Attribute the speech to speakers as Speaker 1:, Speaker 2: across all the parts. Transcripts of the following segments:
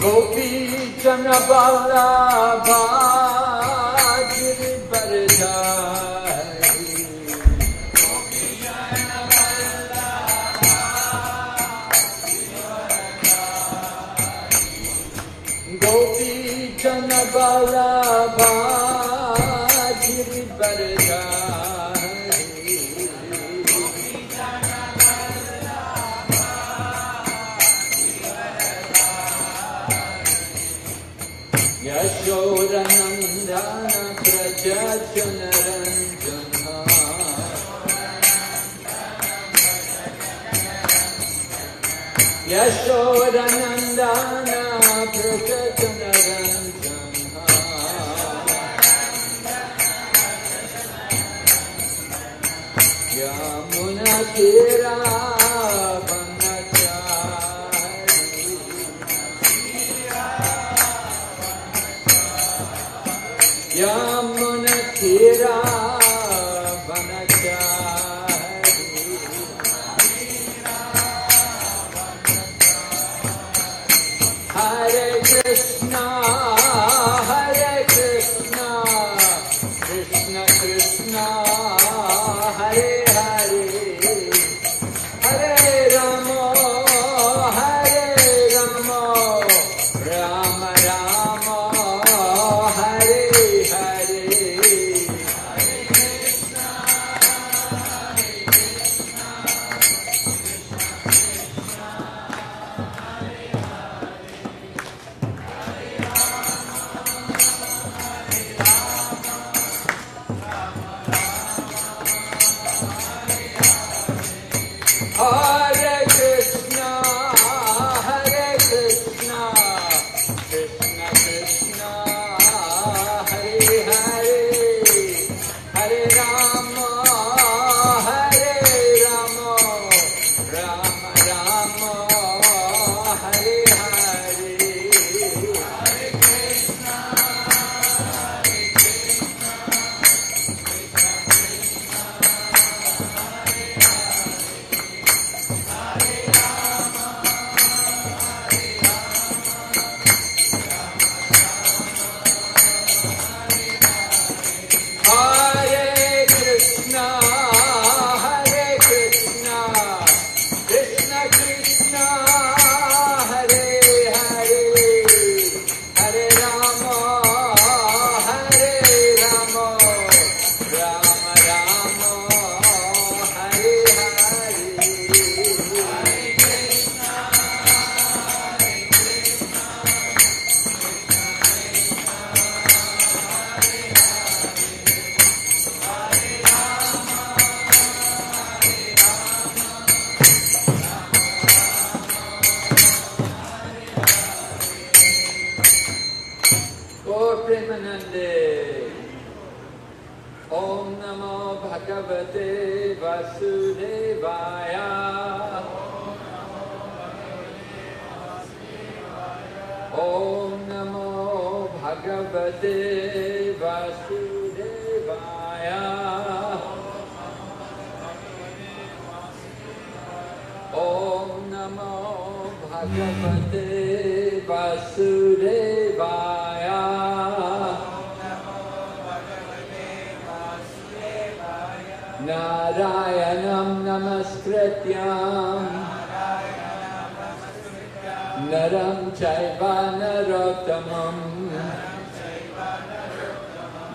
Speaker 1: Gopi Jana Vallabha Giri Baradhari Gopi Jana Vallabha Giri Baradhari Yashoda Nandana Praja Janaranjana Yashoda Nandana Praja Janaranjana Yamuna Tira Yamuna Tira Vanachari Hare Krishna Krishna Krishna Hare Hare Hare Rama Rama Rama Hare Hare Hare Krishna, Krishna Krishna, Hare Hare, Hare Rama, Rama Rama, Hare Hare. Hare Krishna, Krishna Krishna, Hare Hare, Hare Rama, Rama Rama, Hare Hare. Hare Krishna, Gaur Premanande. Om Namo Bhagavate Vasudevaya. Om Namo Bhagavate Vasudevaya. Om Namo Bhagavate Vasudevaya. Narayanam Namaskrityam Naram Chaiva Narottamam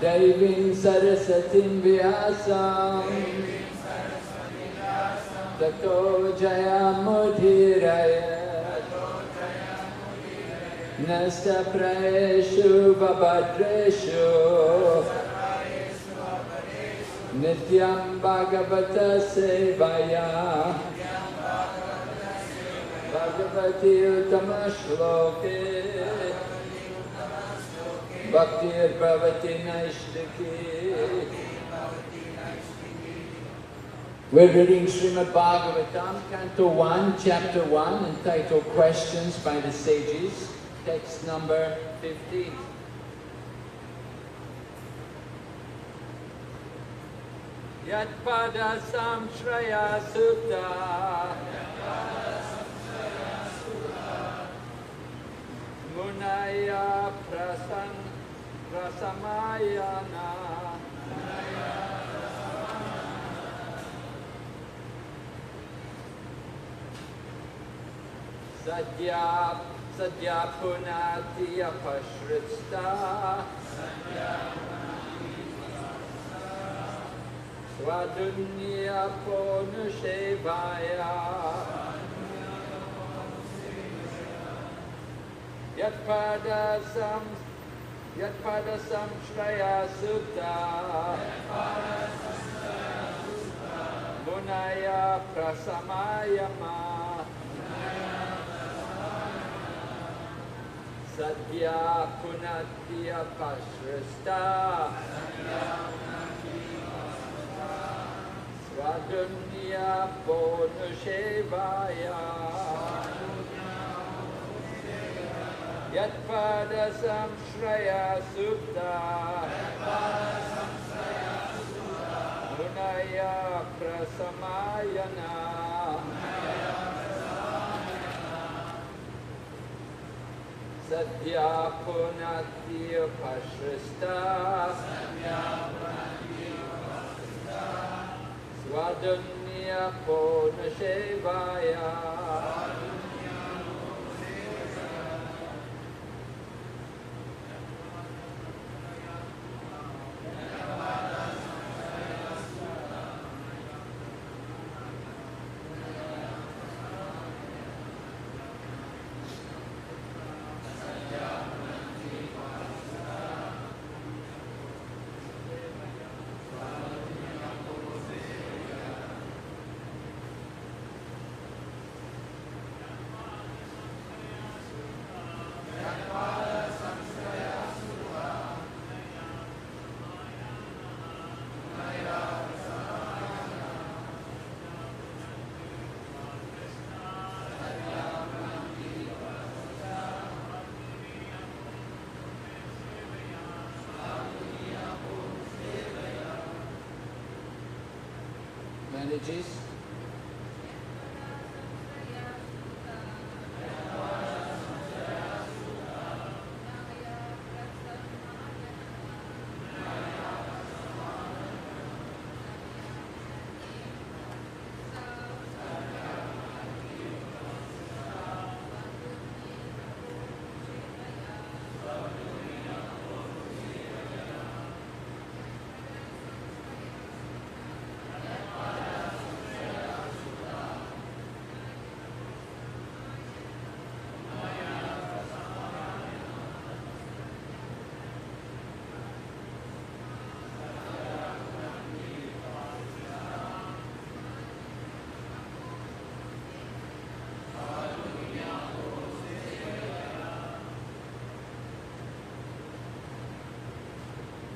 Speaker 1: Devim Sarasatim Vyasam Tato Jayamudhirayat Nasta Praeshu Vabhadreshu Nityam Bhagavata Sevaya Bhagavati Uttama Shloke Bhaktir Bhavati Naishtaki. We're reading Srimad Bhagavatam, Canto 1, Chapter 1, entitled Questions by the Sages, text number 15. Yat pada samshraya sutta Rasamayana. Sadhya punati apashrista. Swadunya ponushevaya. Yatpada samshraya sutta. Munaya prasamayama. Sadhya punati apashrista. Swadunya ponushevaya. Yatpada samshraya sutta. Munaya prasamayana. Sadhya punati apashrista. Swadunya ponushevaya. Manages.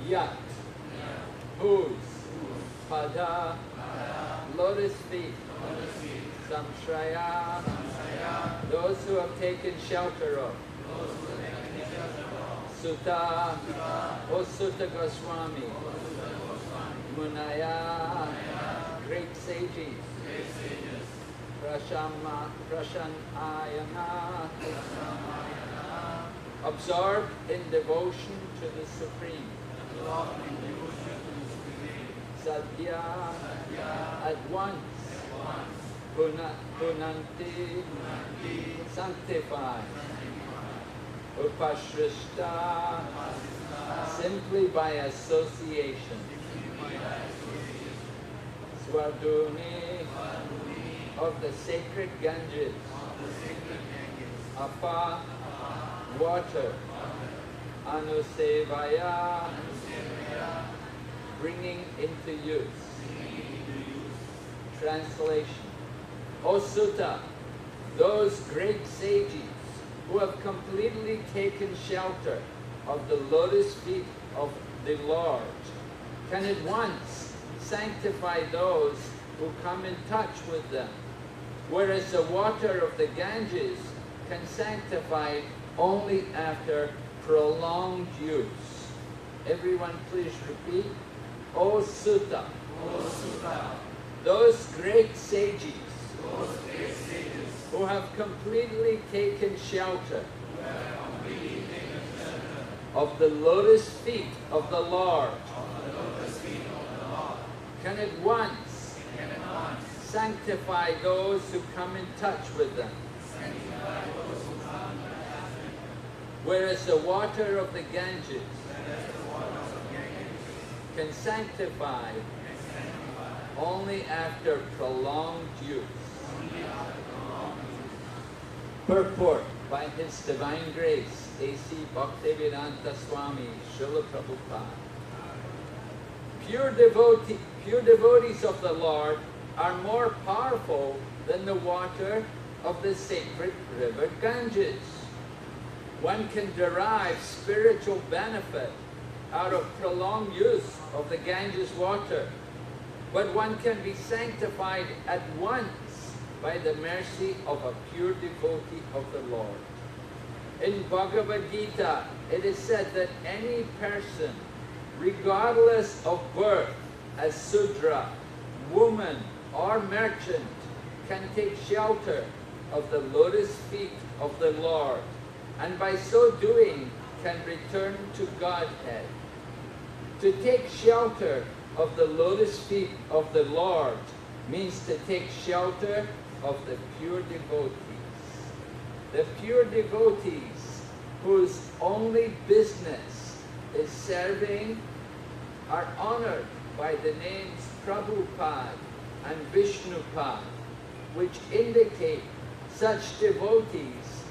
Speaker 1: Yat, whose, pada, lotus feet, samshraya, those who have taken shelter of, Sutta, O Sutta Goswami, Munaya, great sages, Prashanayana, absorbed in devotion to the Supreme. Sadhya, at once, punanti, sanctified, upashrishta, simply by association, swaduni, of the sacred Ganges, apa, water, anusevaya, bringing into use. Translation. O Sutta, those great sages who have completely taken shelter of the lotus feet of the Lord can at once sanctify those who come in touch with them, whereas the water of the Ganges can sanctify only after prolonged use. Everyone please repeat. O Sutta, those great sages, who have completely taken shelter of the lotus feet of the Lord can at once sanctify those who come in touch with them. Whereas the water of the Ganges can sanctify only after prolonged use. Purport by His Divine Grace, A.C. Bhaktivedanta Swami, Srila Prabhupada. Pure devotees of the Lord are more powerful than the water of the sacred river Ganges. One can derive spiritual benefit out of prolonged use of the Ganges water, but one can be sanctified at once by the mercy of a pure devotee of the Lord. In Bhagavad Gita, it is said that any person, regardless of birth, as Sudra, woman, or merchant, can take shelter of the lotus feet of the Lord, and by so doing can return to Godhead. To take shelter of the lotus feet of the Lord means to take shelter of the pure devotees. The pure devotees whose only business is serving are honored by the names Prabhupada and Vishnupad, which indicate such devotees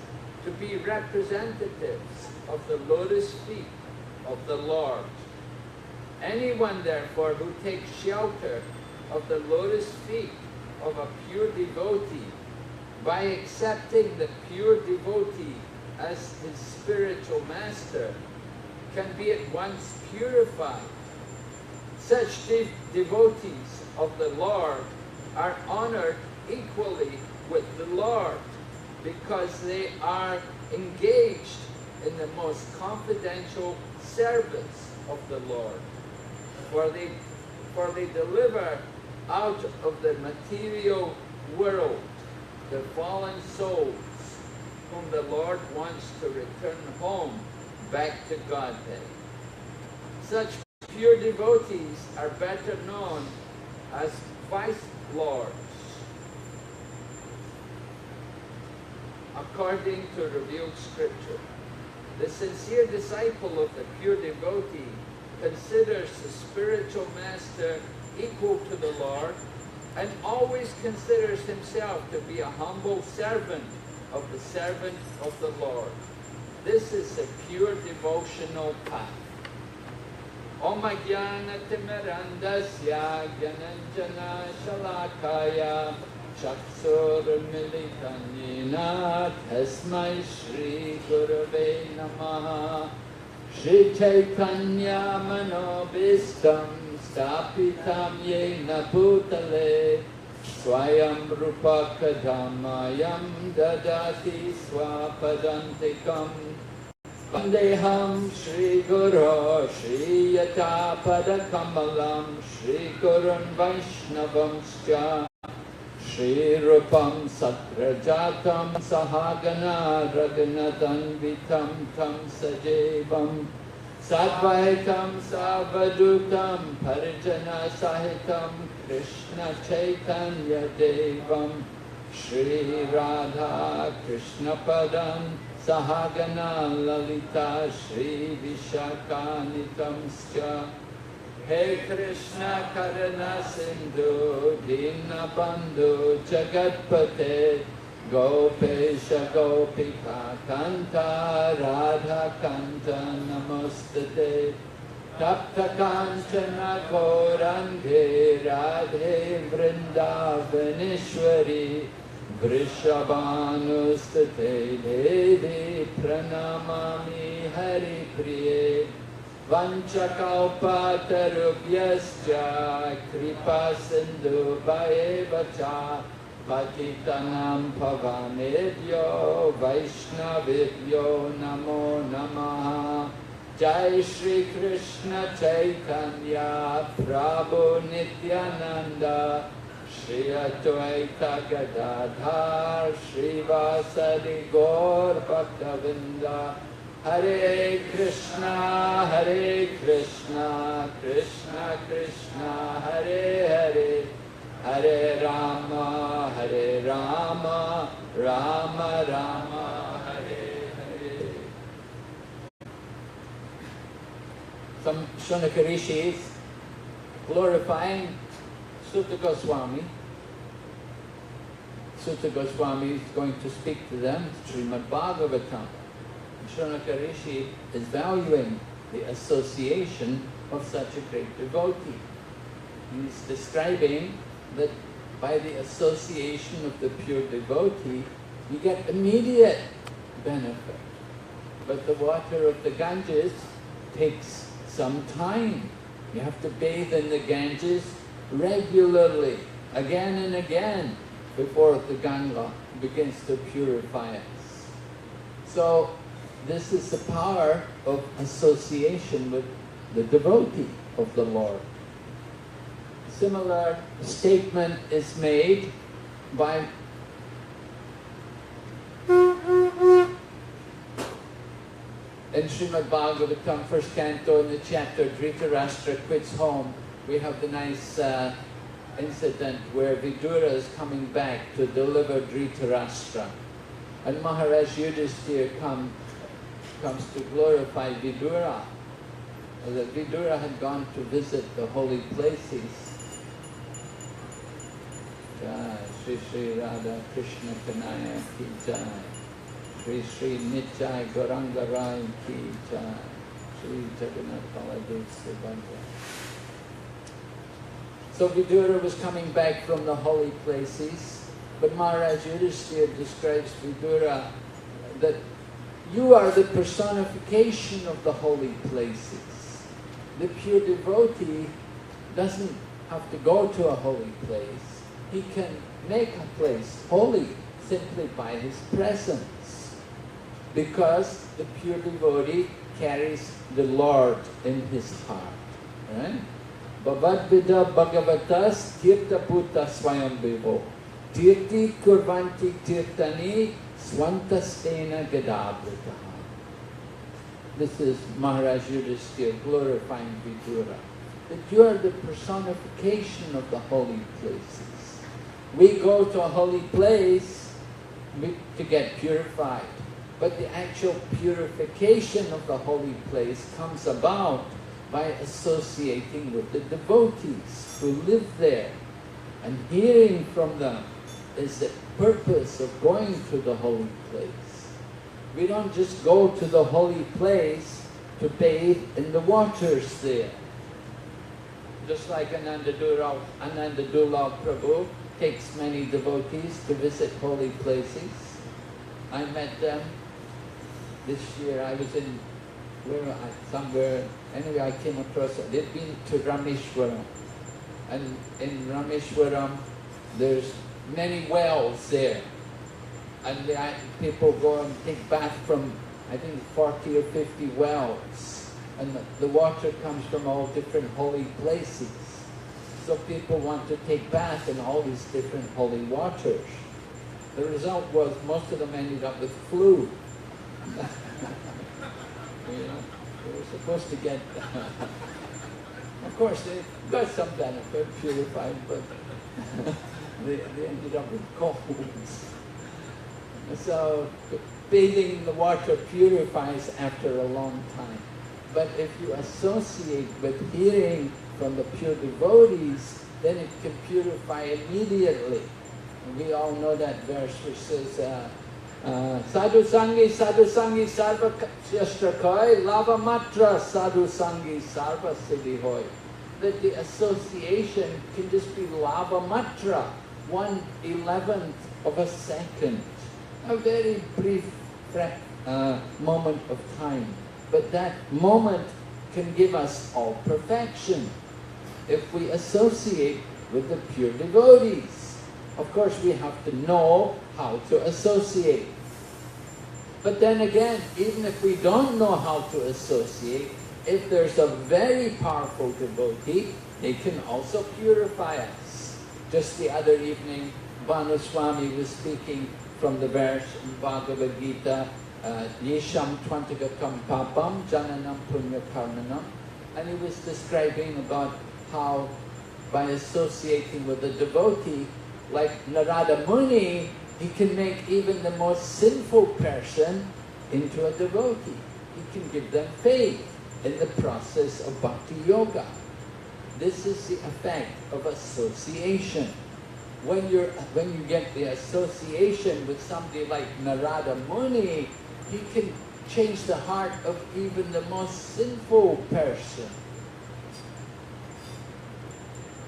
Speaker 1: to be representatives of the lotus feet of the Lord. Anyone, therefore, who takes shelter of the lotus feet of a pure devotee by accepting the pure devotee as his spiritual master can be at once purified. Such devotees of the Lord are honored equally with the Lord because they are engaged in the most confidential service of the Lord. For they deliver out of the material world the fallen souls whom the Lord wants to return home back to Godhead. Such pure devotees are better known as vice lords, according to revealed scripture. The sincere disciple of the pure devotee considers the spiritual master equal to the Lord and always considers himself to be a humble servant of the servant of the Lord. This is a pure devotional path. Om Jnana Timirandasya Gyananjana Shalakaya Chakshur Militan Yena Tasmai Shri Gurave Namaha Shri Chaitanya Manobhistam Stapitam Yena Bhutale Swayam Rupa Kadhamayam Dadati Swapadantikam Vandeham Shri Guru Shri Yata Padakamalam Shri Gurun Vaishnavamscha Shri Rupam Satrajatam Sahagana Raghunathan Vitam Tam Sajevam Sadvaitam Savadutam Parijana Sahitam Krishna Chaitanya Devam Shri Radha Krishna Padam Sahagana Lalita Shri Vishakanitamscha He Krishna Karana Sindhu Dinabandhu Jagatpate Gopesha Gopika Kanta Radha Kanta Namastate Tapta Kanchana Gaurange Radhe Vrindavaneshwari Vrishabhanustate Devi Pranamami Hari Priye Vanchakalpatarubhyascha Kripa Sindhu Bhaevacha Patitanam Pavanebhyo Vaishnavibhyo Namo Namaha Jai Shri Krishna Chaitanya Prabhu Nityananda Shri Advaita Gadadhar Shri Vasadi Gaur Bhaktavinda Hare Krishna, Krishna Krishna, Hare Hare, Hare Rama, Rama Rama, Hare Hare. Some Shunaka Rishis glorifying Sutta Goswami. Sutta Goswami is going to speak to them, Srimad Bhagavatam. Shunaka Rishi is valuing the association of such a great devotee. He's describing that by the association of the pure devotee, you get immediate benefit. But the water of the Ganges takes some time. You have to bathe in the Ganges regularly, again and again, before the Ganga begins to purify us. So, this is the power of association with the devotee of the Lord. Similar statement is made by in Srimad Bhagavatam, first canto, in the chapter Dhritarashtra quits home. We have the nice incident where Vidura is coming back to deliver Dhritarashtra, and Maharaj Yudhishthira comes to glorify Vidura. That Vidura had gone to visit the holy places. Jai Shri Shri Radha Krishna Kanaya Ki Jai, Shri Shri Nityai Gauranga Rai Ki Jai, Shri Jagannath Baladev Subhadra. So Vidura was coming back from the holy places, but Maharaj Yudhishthira describes Vidura that you are the personification of the holy places. The pure devotee doesn't have to go to a holy place. He can make a place holy simply by his presence, because the pure devotee carries the Lord in his heart. Right? Bhavadvida Bhagavatas Tirtha Bhuta Swayambhivo Tirti Kurvanti Tirtani Swantastena Gadabrita. This is Maharaj Yudhishthira glorifying Vidura. That you are the personification of the holy places. We go to a holy place to get purified, but the actual purification of the holy place comes about by associating with the devotees who live there, and hearing from them is the purpose of going to the holy place. We don't just go to the holy place to bathe in the waters there. Just like Anandadulal Prabhu takes many devotees to visit holy places. I met them this year. I was in somewhere, anyway I came across it. They've been to Rameshwaram. And in Rameshwaram there's many wells there. And people go and take bath from, I think, 40 or 50 wells. And the water comes from all different holy places. So people want to take bath in all these different holy waters. The result was most of them ended up with flu. You know, they were supposed to get, of course they got some benefit, purified, but they ended up with colds. So bathing in the water purifies after a long time. But if you associate with hearing from the pure devotees, then it can purify immediately. And we all know that verse which says, Sadhu Sangi Sarva Shastra Lava Matra Sadhu Sangi Sarva Siddhi Hoy. That the association can just be Lava Matra, 1/11th of a second. A very brief moment of time. But that moment can give us all perfection if we associate with the pure devotees. Of course, we have to know how to associate. But then again, even if we don't know how to associate, if there's a very powerful devotee, they can also purify us. Just the other evening, Bhanu Swami was speaking from the verse in Bhagavad Gita, Yesham Twantagakam Papam Jananam Punya Karmanam, and he was describing about how by associating with a devotee like Narada Muni, he can make even the most sinful person into a devotee. He can give them faith in the process of bhakti yoga. This is the effect of association. When you get the association with somebody like Narada Muni, he can change the heart of even the most sinful person.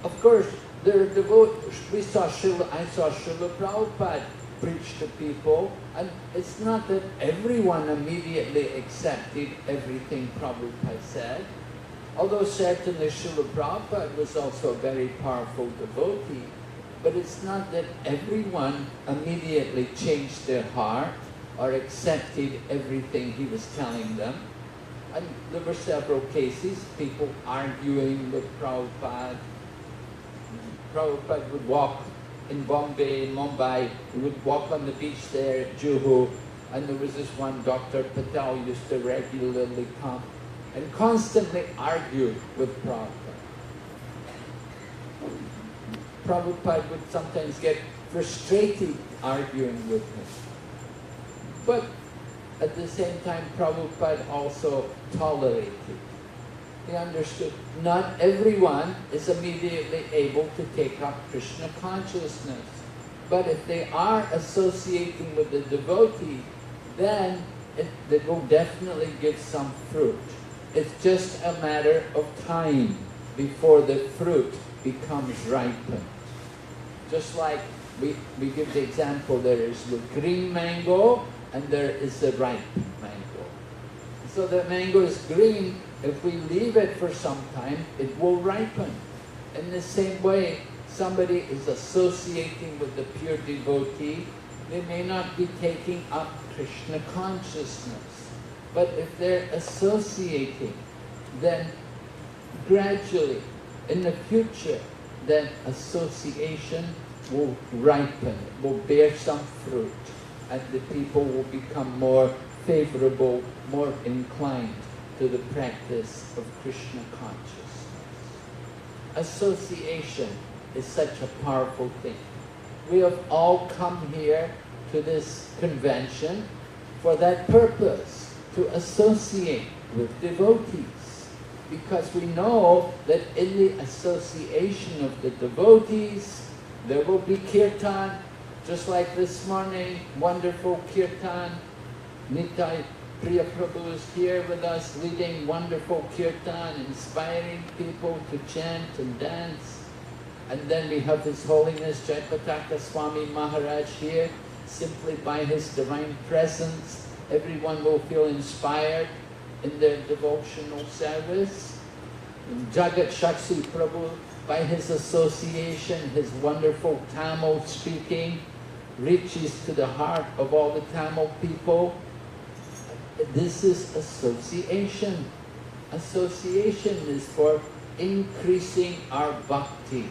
Speaker 1: Of course, there are devotees. I saw Srila Prabhupada preach to people, and it's not that everyone immediately accepted everything Prabhupada said. Although certainly Srila Prabhupada was also a very powerful devotee, but it's not that everyone immediately changed their heart or accepted everything he was telling them. And there were several cases, people arguing with Prabhupada. Prabhupada would walk in Bombay, in Mumbai, he would walk on the beach there at Juhu, and there was this one Dr. Patel used to regularly come and constantly argue with Prabhupada. Prabhupada would sometimes get frustrated arguing with him. But at the same time, Prabhupada also tolerated. He understood not everyone is immediately able to take up Krishna consciousness. But if they are associating with the devotee, then they will definitely give some fruit. It's just a matter of time before the fruit becomes ripened. Just like we give the example, there is the green mango and there is the ripe mango. So the mango is green. If we leave it for some time, it will ripen. In the same way, somebody is associating with the pure devotee, they may not be taking up Krishna consciousness. But if they're associating, then gradually, in the future, then association will ripen, will bear some fruit, and the people will become more favorable, more inclined to the practice of Krishna consciousness. Association is such a powerful thing. We have all come here to this convention for that purpose, to associate with devotees. Because we know that in the association of the devotees, there will be kirtan, just like this morning, wonderful kirtan. Nitai Priya Prabhu is here with us, leading wonderful kirtan, inspiring people to chant and dance. And then we have His Holiness Jaipataka Swami Maharaj here. Simply by his divine presence, everyone will feel inspired in their devotional service. And Jagat Shakshi Prabhu, by his association, his wonderful Tamil speaking, reaches to the heart of all the Tamil people. This is association. Association is for increasing our bhakti.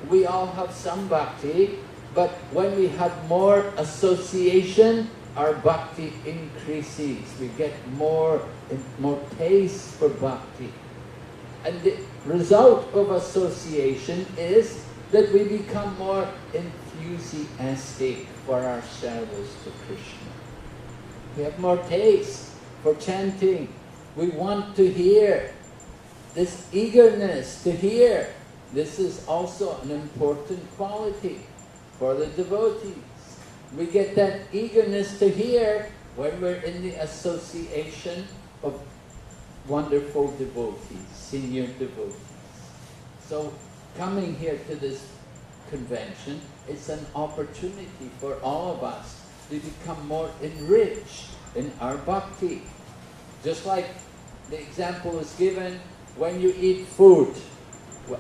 Speaker 1: We all have some bhakti, but when we have more association, our bhakti increases. We get more taste for bhakti. And the result of association is that we become more enthusiastic for our service to Krishna. We have more taste for chanting. We want to hear. This eagerness to hear. This is also an important quality for the devotees. We get that eagerness to hear when we're in the association of wonderful devotees, senior devotees. So coming here to this convention, it's an opportunity for all of us to become more enriched in our bhakti. Just like the example is given when you eat food.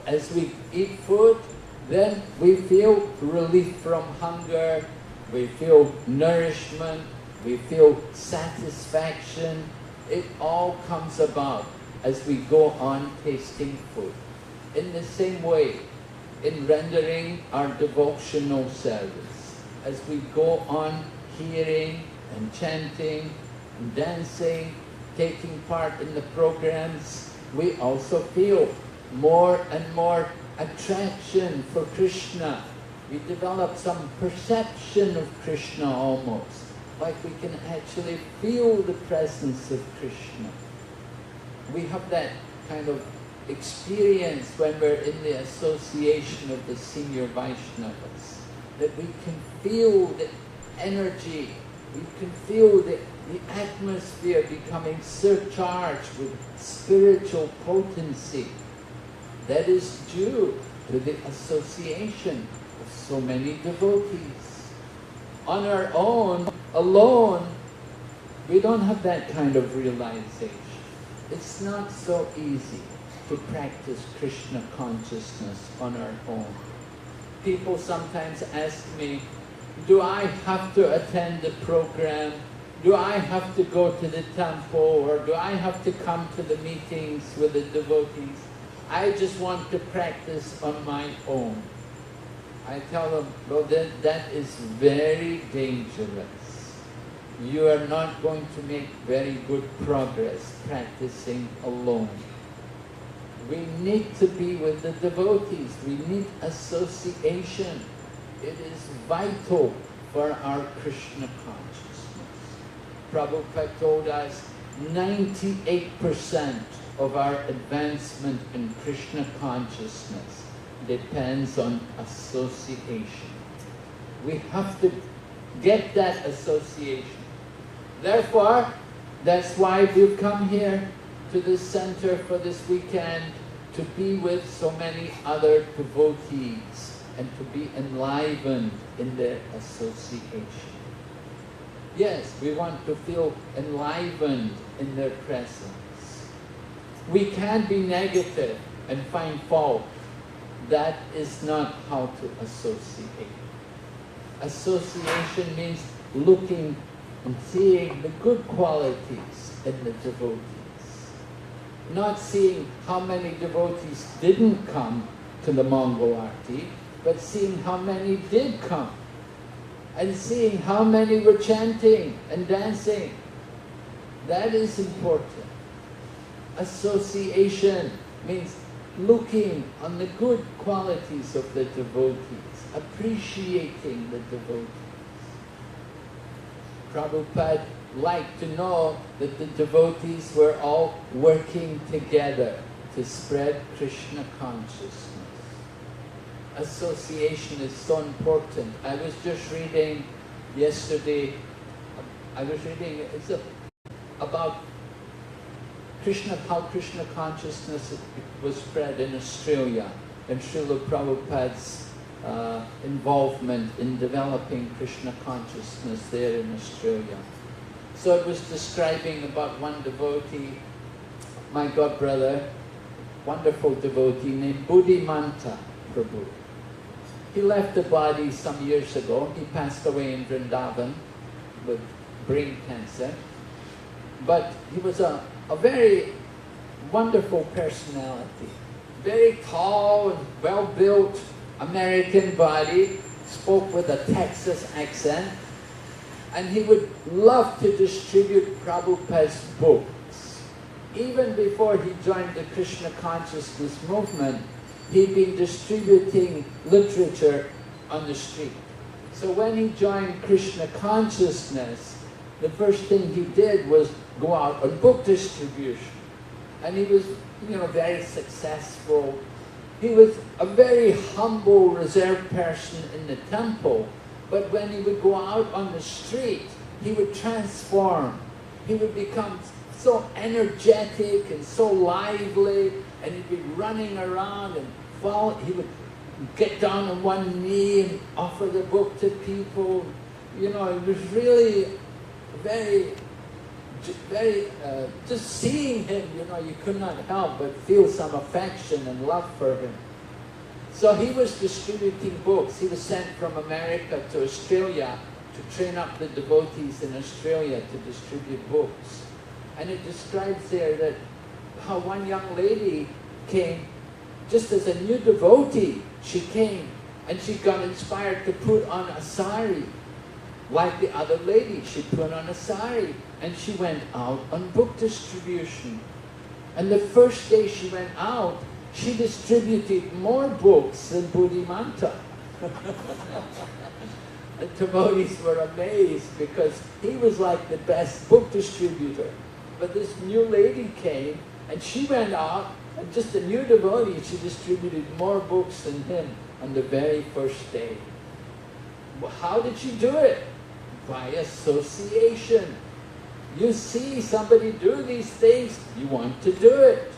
Speaker 1: As we eat food, then we feel relief from hunger, we feel nourishment, we feel satisfaction. It all comes about as we go on tasting food. In the same way, in rendering our devotional service, as we go on hearing and chanting and dancing, taking part in the programs, we also feel more and more attraction for Krishna. We develop some perception of Krishna almost, like we can actually feel the presence of Krishna. We have that kind of experience when we're in the association of the senior Vaishnavas, that we can feel the energy, we can feel the atmosphere becoming surcharged with spiritual potency. That is due to the association of so many devotees. On our own, alone, we don't have that kind of realization. It's not so easy to practice Krishna consciousness on our own. People sometimes ask me, do I have to attend the program? Do I have to go to the temple? Or do I have to come to the meetings with the devotees? I just want to practice on my own. I tell them, well, that is very dangerous. You are not going to make very good progress practicing alone. We need to be with the devotees. We need association. It is vital for our Krishna consciousness. Prabhupada told us 98% of our advancement in Krishna consciousness depends on association. We have to get that association. Therefore, that's why we've come here to this center for this weekend, to be with so many other devotees and to be enlivened in their association. Yes, we want to feel enlivened in their presence. We can't be negative and find fault. That is not how to associate. Association means looking and seeing the good qualities in the devotees. Not seeing how many devotees didn't come to the Mongol Arti, but seeing how many did come. And seeing how many were chanting and dancing. That is important. Association means looking on the good qualities of the devotees, appreciating the devotees. Prabhupada liked to know that the devotees were all working together to spread Krishna consciousness. Association is so important. I was just reading yesterday, it's about Krishna, how Krishna consciousness was spread in Australia, and Srila Prabhupada's involvement in developing Krishna consciousness there in Australia. So it was describing about one devotee, my godbrother, wonderful devotee named Buddhimanta Prabhu. He left the body some years ago. He passed away in Vrindavan with brain cancer. But he was a very wonderful personality. Very tall and well-built American body, spoke with a Texas accent, and he would love to distribute Prabhupada's books. Even before he joined the Krishna consciousness movement, he'd been distributing literature on the street. So when he joined Krishna consciousness, the first thing he did was go out on book distribution. And he was, very successful. He was a very humble, reserved person in the temple, but when he would go out on the street, he would transform. He would become so energetic and so lively, and he'd be running around and fall. He would get down on one knee and offer the book to people. It was really very, just seeing him, you could not help but feel some affection and love for him. So he was distributing books. He was sent from America to Australia to train up the devotees in Australia to distribute books. And it describes there that how one young lady came just as a new devotee. She came and she got inspired to put on a sari.
Speaker 2: like the other lady, she put on a sari and she went out on book distribution. And the first day she went out, she distributed more books than Buddhimanta. The devotees were amazed because he was like the best book distributor. But this new lady came and she went out, and just a new devotee, she distributed more books than him on the very first day. Well, how did she do it? By association. You see somebody do these things, you want to do it.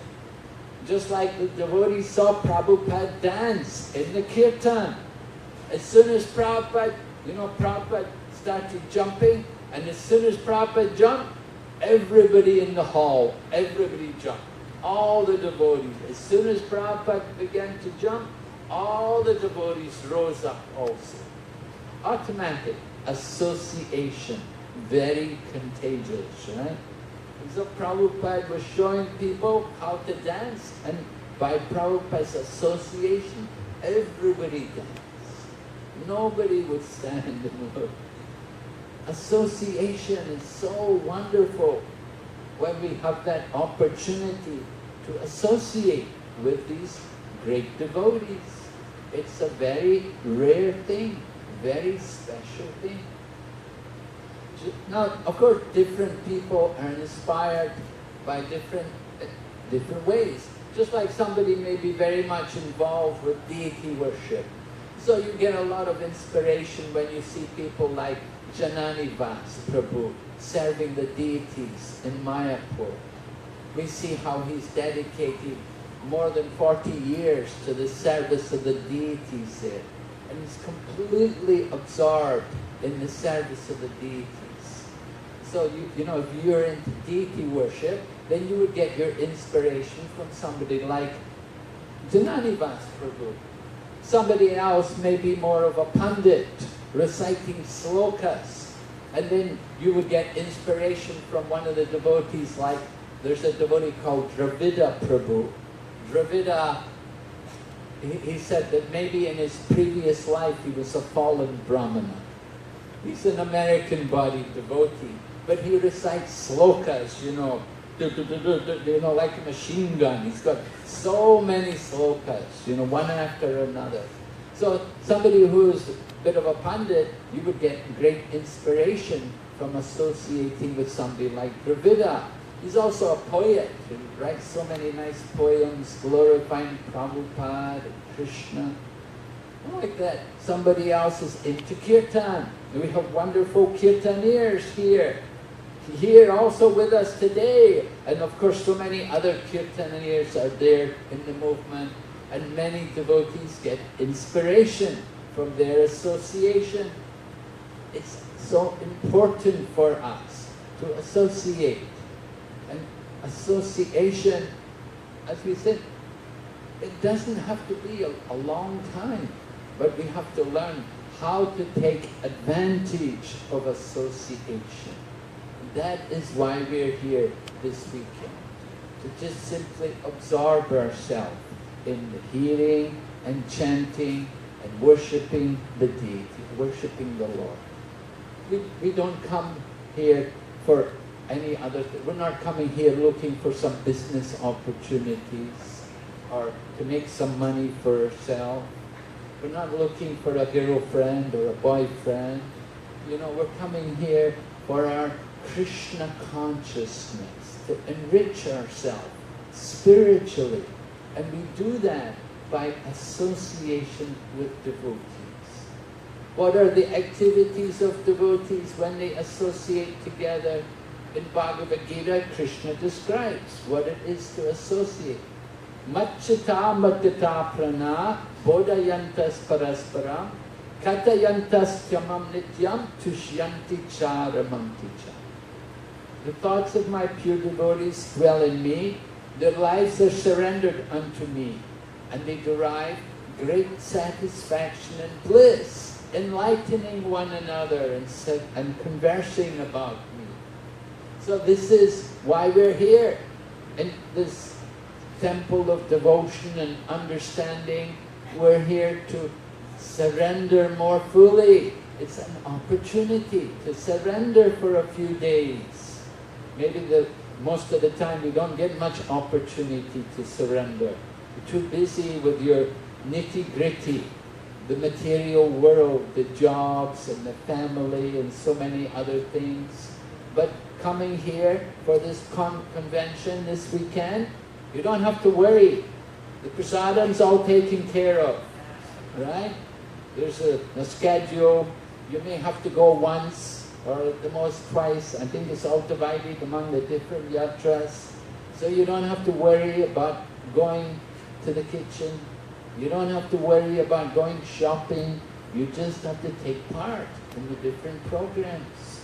Speaker 2: Just like the devotees saw Prabhupada dance in the kirtan. As soon as Prabhupada started jumping, and as soon as Prabhupada jumped, everybody in the hall, everybody jumped. All the devotees. As soon as Prabhupada began to jump, all the devotees rose up also. Automatic association, very contagious, right? And so Prabhupada was showing people how to dance, and by Prabhupada's association, everybody danced. Nobody would stand and look. Association is so wonderful when we have that opportunity to associate with these great devotees. It's a very rare thing, very special thing. Now, of course, different people are inspired by different ways. Just like somebody may be very much involved with deity worship. So you get a lot of inspiration when you see people like Jananivas Prabhu serving the deities in Mayapur. We see how he's dedicated more than 40 years to the service of the deities there. And he's completely absorbed in the service of the deities. So, you know, if you're into deity worship, then you would get your inspiration from somebody like Jananivas Prabhu. Somebody else may be more of a pandit, reciting slokas. And then you would get inspiration from one of the devotees, like there's a devotee called Dravida Prabhu. Dravida, he said that maybe in his previous life he was a fallen Brahmana. He's an American-bodied devotee, but he recites slokas, you know, like a machine gun. He's got so many slokas, you know, one after another. So somebody who's a bit of a pandit, you would get great inspiration from associating with somebody like Dravida. He's also a poet, and writes so many nice poems glorifying Prabhupada and Krishna. Like that. Somebody else is into kirtan. We have wonderful kirtaniers here also with us today. And of course so many other kirtaniers are there in the movement, and many devotees get inspiration from their association. It's so important for us to associate. And association, as we said, it doesn't have to be a long time, but we have to learn how to take advantage of association. That is why we're here this weekend, to just simply absorb ourselves in the hearing and chanting and worshipping the deity, worshipping the Lord. We don't come here for any other thing. We're not coming here looking for some business opportunities or to make some money for ourselves. We're not looking for a girlfriend or a boyfriend. You know, we're coming here for our Krishna consciousness, to enrich ourselves spiritually. And we do that by association with devotees. What are the activities of devotees when they associate together? In Bhagavad Gita, Krishna describes what it is to associate. Matchita matita prana bodayantas parasparam katayantas tyamam nityam tushyanti charamanti cha. The thoughts of my pure devotees dwell in me, their lives are surrendered unto me, and they derive great satisfaction and bliss, enlightening one another and conversing about me. So this is why we're here, in this temple of devotion and understanding. We're here to surrender more fully It's an opportunity to surrender for a few days. Maybe most of the time we don't get much opportunity to surrender. You're too busy with your nitty-gritty, the material world, the jobs and the family and so many other things. But coming here for this convention this weekend, you don't have to worry. The prasadam's all taken care of, right? There's a schedule. You may have to go once or at the most twice. I think it's all divided among the different yatras. So you don't have to worry about going to the kitchen. You don't have to worry about going shopping. You just have to take part in the different programs.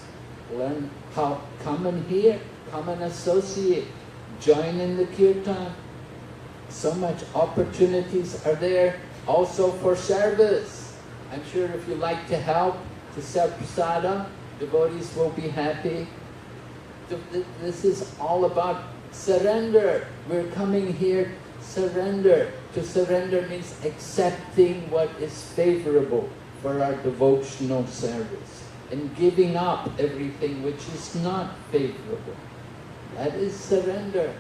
Speaker 2: Learn how, come and hear, come and associate, join in the kirtan. So much opportunities are there also for service. I'm sure if you like to help to serve prasadam, devotees will be happy. This is all about surrender. We're coming here, surrender. To surrender means accepting what is favorable for our devotional service and giving up everything which is not favorable. That is surrender.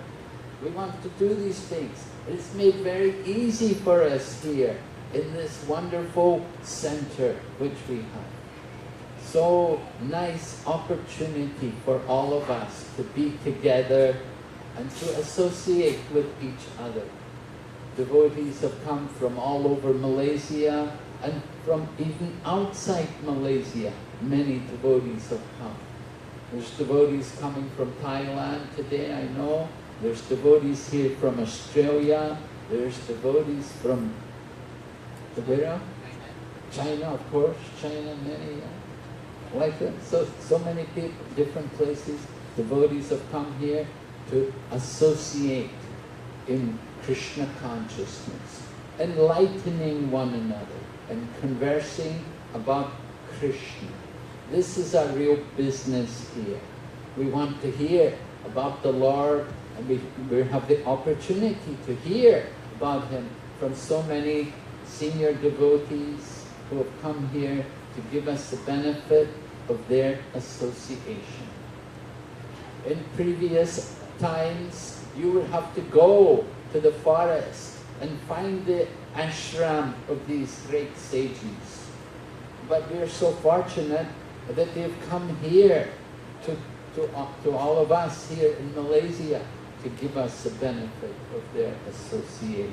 Speaker 2: We want to do these things. It's made very easy for us here in this wonderful center which we have. So nice opportunity for all of us to be together and to associate with each other. Devotees have come from all over Malaysia and from even outside Malaysia. Many devotees have come. There's devotees coming from Thailand today, I know. There's devotees here from Australia. There's devotees from where? China, of course. China, many. Like that. So many people, different places. Devotees have come here to associate in Krishna consciousness, enlightening one another and conversing about Krishna. This is our real business here. We want to hear about the Lord, and we have the opportunity to hear about Him from so many senior devotees who have come here to give us the benefit of their association. In previous times, you would have to go to the forest and find the ashram of these great sages. But we are so fortunate that they've come here to all of us here in Malaysia to give us the benefit of their association.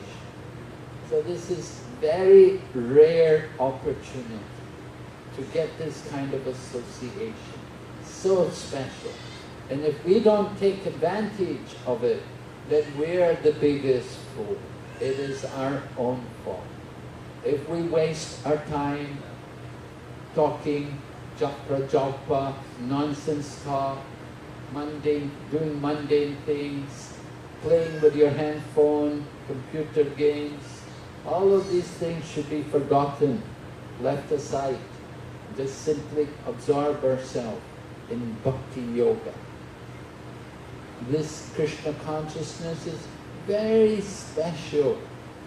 Speaker 2: So this is very rare opportunity to get this kind of association. So special. And if we don't take advantage of it, then we're the biggest fool. It is our own fault. If we waste our time talking japa, nonsense talk, doing mundane things, playing with your handphone, computer games, all of these things should be forgotten, left aside. Just simply absorb ourselves in bhakti yoga. This Krishna consciousness is very special.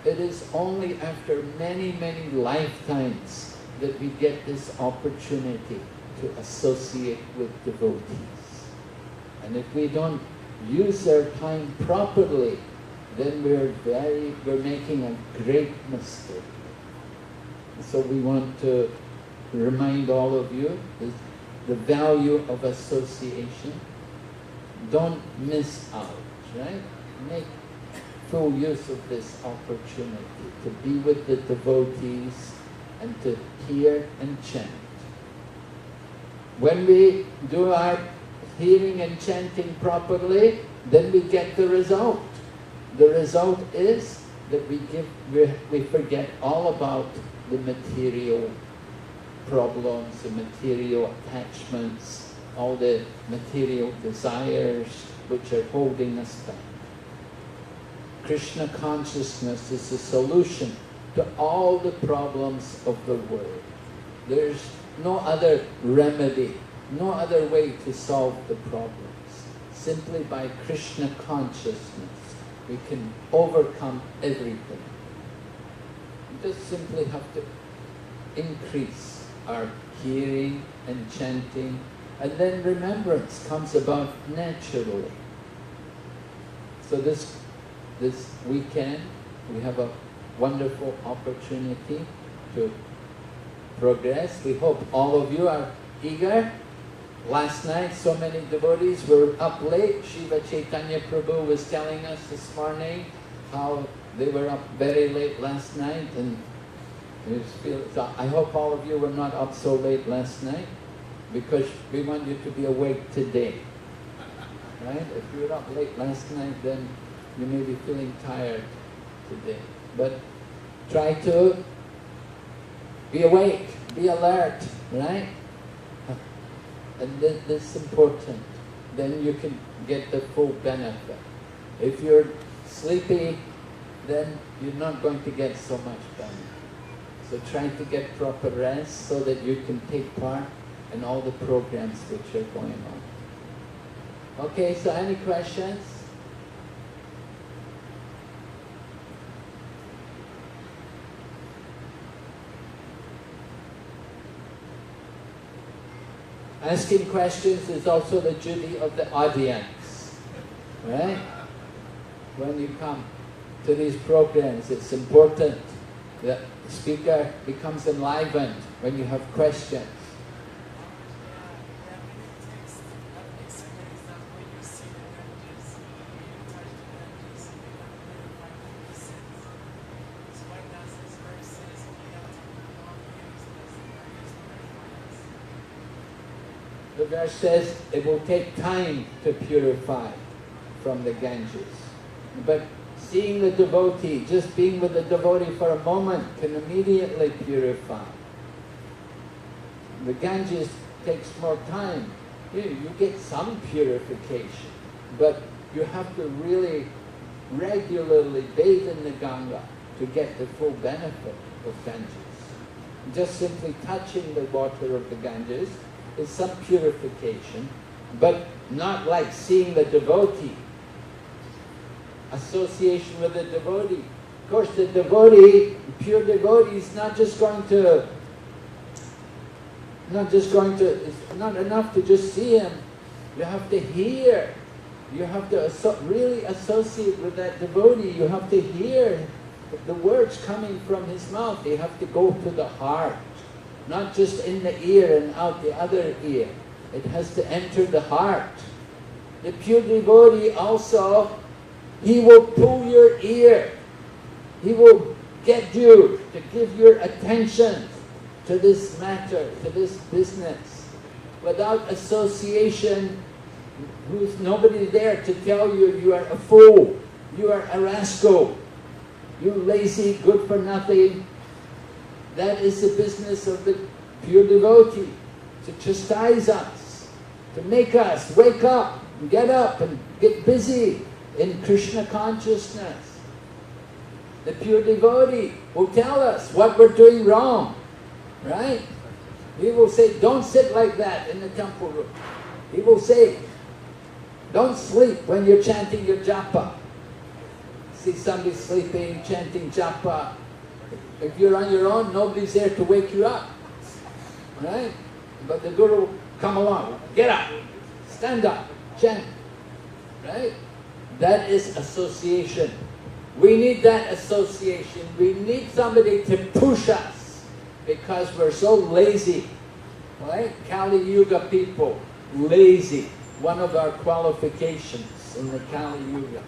Speaker 2: It is only after many, many lifetimes that we get this opportunity to associate with devotees. And if we don't use our time properly, then we're making a great mistake. So we want to remind all of you the value of association. Don't miss out, right? Make full use of this opportunity to be with the devotees and to hear and chant. When we do our hearing and chanting properly, then we get the result. The result is that we forget all about the material problems, the material attachments, all the material desires which are holding us back. Krishna consciousness is the solution to all the problems of the world. There's no other remedy, no other way to solve the problems. Simply by Krishna consciousness, we can overcome everything. We just simply have to increase our hearing and chanting, and then remembrance comes about naturally. So this weekend we have a wonderful opportunity to progress. We hope all of you are eager. Last night so many devotees were up late. Shiva Chaitanya Prabhu was telling us this morning how they were up very late last night, and so I hope all of you were not up so late last night, because we want you to be awake today. Right? If you were up late last night, then you may be feeling tired today. But try to be awake, be alert, right? And this is important. Then you can get the full benefit. If you're sleepy, then you're not going to get so much benefit. So try to get proper rest so that you can take part in all the programs which are going on. Okay, so any questions? Asking questions is also the duty of the audience, right? When you come to these programs, it's important that the speaker becomes enlivened when you have questions. The verse says it will take time to purify from the Ganges. But seeing the devotee, just being with the devotee for a moment can immediately purify. The Ganges takes more time. You get some purification, but you have to really regularly bathe in the Ganga to get the full benefit of Ganges. Just simply touching the water of the Ganges is some purification, but not like seeing the devotee. Association with the devotee. Of course, the devotee, pure devotee, is not enough to just see him. You have to hear. You have to really associate with that devotee. You have to hear the words coming from his mouth. They have to go to the heart. Not just in the ear and out the other ear. It has to enter the heart. The pure devotee also, he will pull your ear. He will get you to give your attention to this matter, to this business. Without association, who's nobody there to tell you you are a fool, you are a rascal, you lazy, good for nothing. That is the business of the pure devotee, to chastise us, to make us wake up, and get busy in Krishna consciousness. The pure devotee will tell us what we're doing wrong, right? He will say, don't sit like that in the temple room. He will say, don't sleep when you're chanting your japa. See somebody sleeping, chanting japa. If you're on your own, nobody's there to wake you up, right? But the Guru, come along, get up, stand up, chant, right? That is association. We need that association. We need somebody to push us because we're so lazy, right? Kali Yuga people, lazy. One of our qualifications in the Kali Yuga.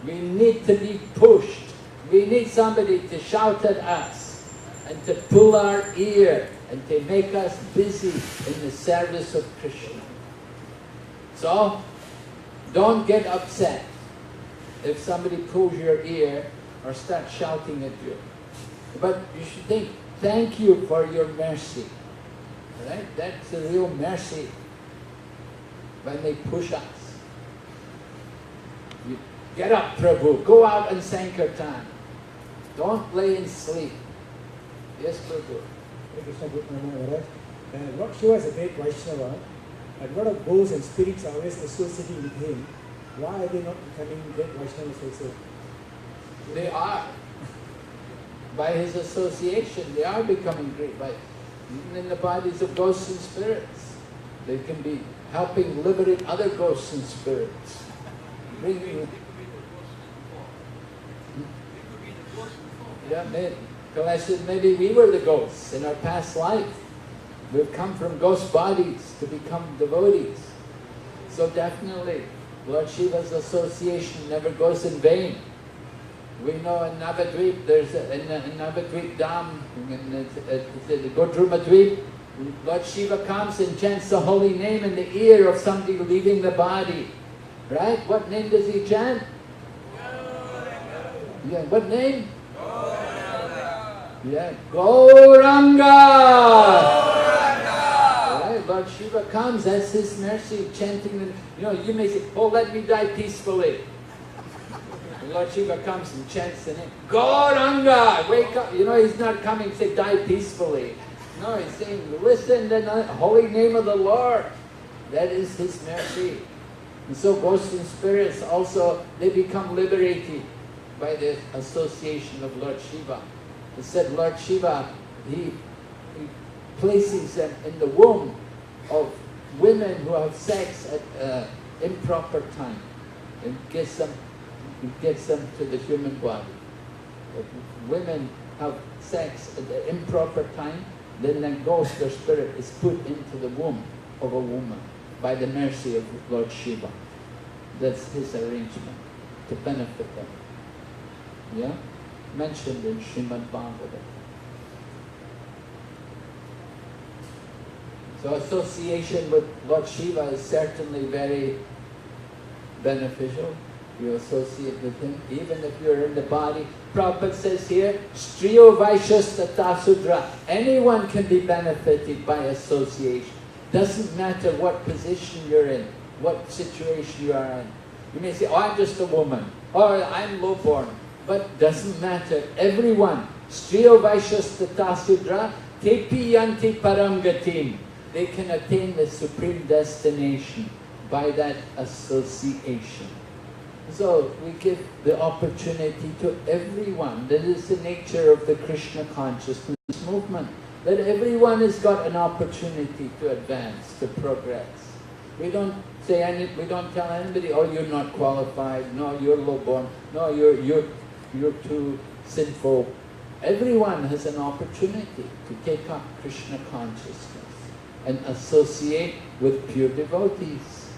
Speaker 2: We need to be pushed. We need somebody to shout at us and to pull our ear and to make us busy in the service of Krishna. So, don't get upset if somebody pulls your ear or starts shouting at you. But you should think, thank you for your mercy. Right? That's the real mercy when they push us. You get up, Prabhu, go out and Sankirtan. Don't lay in sleep. Yes, Prabhu.
Speaker 3: Lord Shiva is a great Vaishnava, and a lot of ghosts and spirits are always associating with him. Why are they not becoming great Vaishnavas also?
Speaker 2: They are. By his association, they are becoming great. even in the bodies of ghosts and spirits. They can be helping liberate other ghosts and spirits. Bringing, yeah, maybe we were the ghosts in our past life. We've come from ghost bodies to become devotees. So definitely, Lord Shiva's association never goes in vain. We know in Navadvip, there's in Navadvip Dham, in the Godrumadvip, Lord Shiva comes and chants the holy name in the ear of somebody leaving the body. Right? What name does he chant? Yeah, what name? Yeah, Gauranga! Right? Lord Shiva comes, that's his mercy, chanting the, you may say, oh, let me die peacefully. And Lord Shiva comes and chants the name, Gauranga! Wake up! He's not coming to say, die peacefully. No, he's saying, listen to the holy name of the Lord. That is his mercy. And so ghosts and spirits also, they become liberated by the association of Lord Shiva. It said Lord Shiva, he places them in the womb of women who have sex at improper time and gets them to the human body. If women have sex at the improper time, then the ghost or spirit is put into the womb of a woman by the mercy of Lord Shiva. That's his arrangement to benefit them. Yeah? Mentioned in Srimad Bhagavatam. So association with Lord Shiva is certainly very beneficial. You associate with him, even if you're in the body. Prabhupada says here, Striyo Vaishyas Tata Sudra. Anyone can be benefited by association. Doesn't matter what position you're in, what situation you are in. You may say, oh, I'm just a woman, or I'm low-born. But doesn't matter. Everyone, Striyo Vaishyas Tata Sudra, Tepi Yanti Paramgatim. They can attain the supreme destination by that association. So we give the opportunity to everyone. That is the nature of the Krishna consciousness movement. That everyone has got an opportunity to advance, to progress. We don't tell anybody, oh, you're not qualified, no, you're low-born, no, you're too sinful. Everyone has an opportunity to take up Krishna consciousness and associate with pure devotees.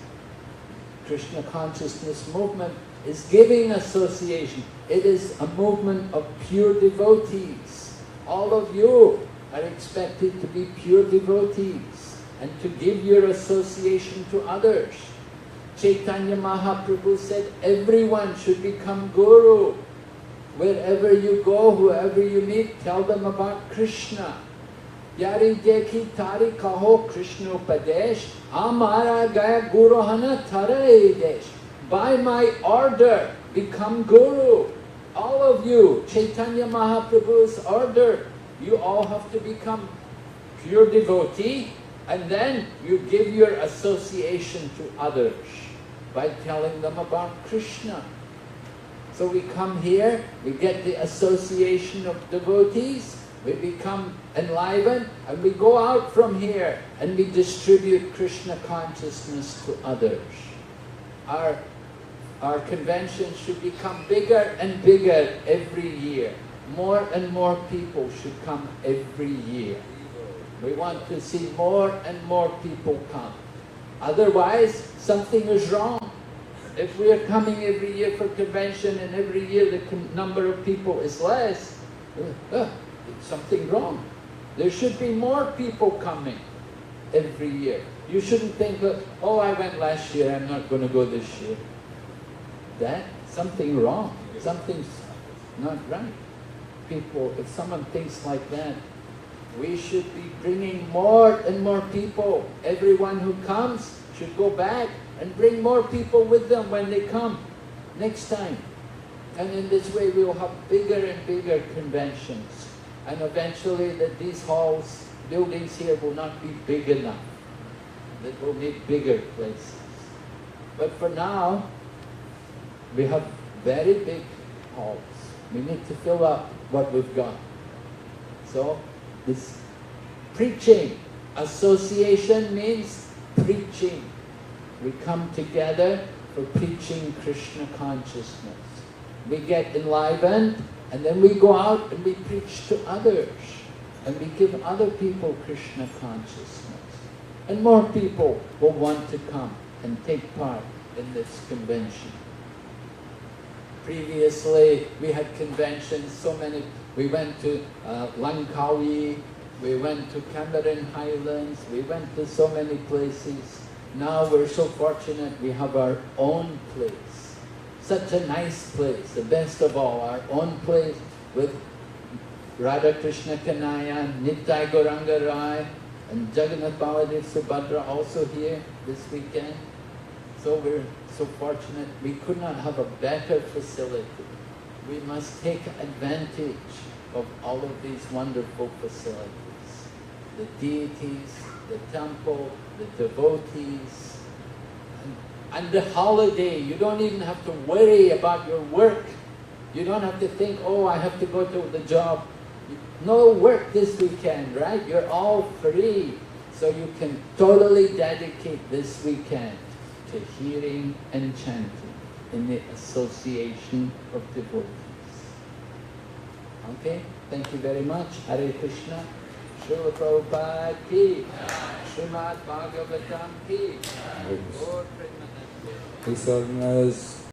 Speaker 2: Krishna consciousness movement is giving association. It is a movement of pure devotees. All of you are expected to be pure devotees and to give your association to others. Chaitanya Mahaprabhu said everyone should become guru. Wherever you go, whoever you meet, tell them about Krishna. Yari dekhi tari kaho Krishna upadesh, amara gaya guru hana tara desh. By my order, become guru. All of you, Chaitanya Mahaprabhu's order, you all have to become pure devotee, and then you give your association to others by telling them about Krishna. So we come here, we get the association of devotees, we become enlivened, and we go out from here and we distribute Krishna consciousness to others. Our convention should become bigger and bigger every year. More and more people should come every year. We want to see more and more people come. Otherwise, something is wrong. If we are coming every year for convention and every year the number of people is less, it's something wrong. There should be more people coming every year. You shouldn't think, oh, I went last year, I'm not going to go this year. That's something wrong. Something's not right. People, if someone thinks like that, we should be bringing more and more people. Everyone who comes should go back and bring more people with them when they come next time. And in this way we will have bigger and bigger conventions. And eventually that these halls, buildings here will not be big enough. That we'll need bigger places. But for now, we have very big halls. We need to fill up what we've got. So this preaching. Association means preaching. We come together for preaching Krishna consciousness. We get enlivened, and then we go out and we preach to others. And we give other people Krishna consciousness. And more people will want to come and take part in this convention. Previously, we had conventions, so many. We went to Langkawi, we went to Cameron Highlands, we went to so many places. Now we're so fortunate we have our own place. Such a nice place, the best of all, our own place with Radha Krishna Kanaya, Nittai Gauranga Rai, and Jagannath Baladev Subhadra also here this weekend. So we're so fortunate. We could not have a better facility. We must take advantage of all of these wonderful facilities. The deities, the temple, the devotees, and the holiday. You don't even have to worry about your work. You don't have to think, oh, I have to go to the job. No work this weekend, right? You're all free. So you can totally dedicate this weekend to hearing and chanting in the association of devotees. Okay, thank you very much. Hare Krishna. Srila Prabhupada ki. Srimad Bhagavatam ki.
Speaker 4: Please organize